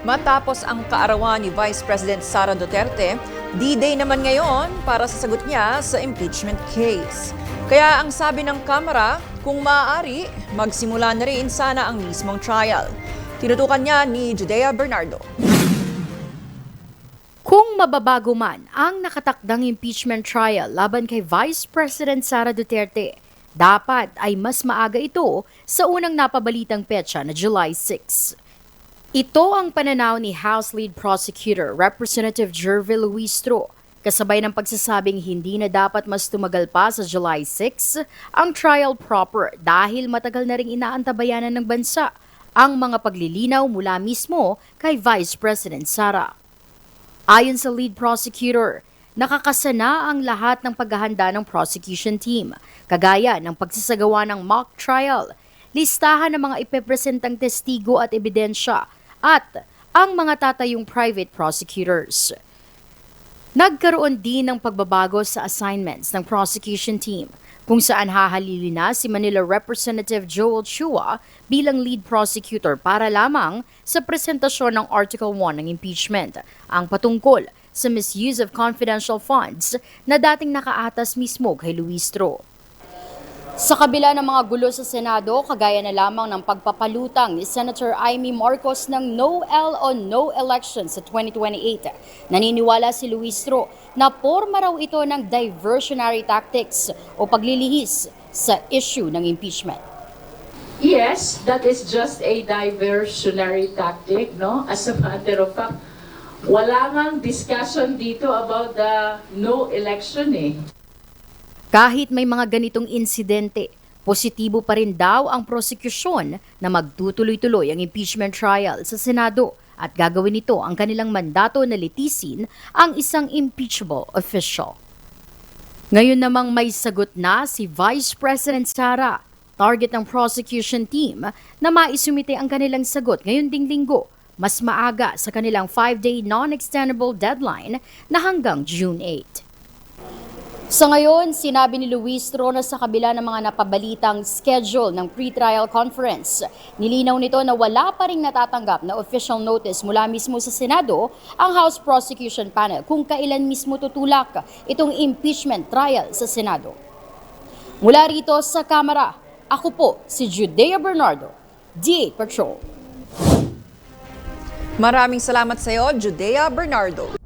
Matapos ang kaarawan ni Vice President Sara Duterte, D-Day naman ngayon para sa sagot niya sa impeachment case. Kaya ang sabi ng Kamara, kung maaari, magsimula na rin sana ang mismong trial. Tinutukan niya ni Judea Bernardo. Kung mababago man ang nakatakdang impeachment trial laban kay Vice President Sara Duterte, dapat ay mas maaga ito sa unang napabalitang petsa na July 6. Ito ang pananaw ni House Lead Prosecutor Representative Jervy Luistro, kasabay ng pagsasabing hindi na dapat mas tumagal pa sa July 6 ang trial proper dahil matagal na ring inaantabayanan ng bansa ang mga paglilinaw mula mismo kay Vice President Sara. Ayon sa lead prosecutor, nakakasana ang lahat ng paghahanda ng prosecution team, kagaya ng pagsasagawa ng mock trial, listahan ng mga ipepresentang testigo at ebidensya, at ang mga tatayong private prosecutors. Nagkaroon din ng pagbabago sa assignments ng prosecution team, kung saan hahalili na si Manila Representative Joel Chua bilang lead prosecutor para lamang sa presentasyon ng Article 1 ng impeachment, ang patungkol sa misuse of confidential funds na dating nakaatas mismo kay Luistro. Sa kabila ng mga gulo sa Senado, kagaya na lamang ng pagpapalutang ni Senator Amy Marcos ng no-L o no election sa 2028, naniniwala si Luistro na porma raw ito ng diversionary tactics o paglilihis sa issue ng impeachment. Yes, that is just a diversionary tactic, no? As a matter of fact, wala ngang discussion dito about the no election eh. Kahit may mga ganitong insidente, positibo pa rin daw ang prosekusyon na magtutuloy-tuloy ang impeachment trial sa Senado at gagawin nito ang kanilang mandato na litisin ang isang impeachable official. Ngayon namang may sagot na si Vice President Sara, target ng prosecution team na maisumite ang kanilang sagot ngayon ding linggo, mas maaga sa kanilang 5-day non-extendable deadline na hanggang June 8. Sa ngayon, sinabi ni Luistro na sa kabila ng mga napabalitang schedule ng pre-trial conference, nilinaw nito na wala pa ring natatanggap na official notice mula mismo sa Senado ang House Prosecution Panel kung kailan mismo tutulak itong impeachment trial sa Senado. Mula rito sa Kamara, ako po si Judea Bernardo, D8 Patrol. Maraming salamat sa iyo, Judea Bernardo.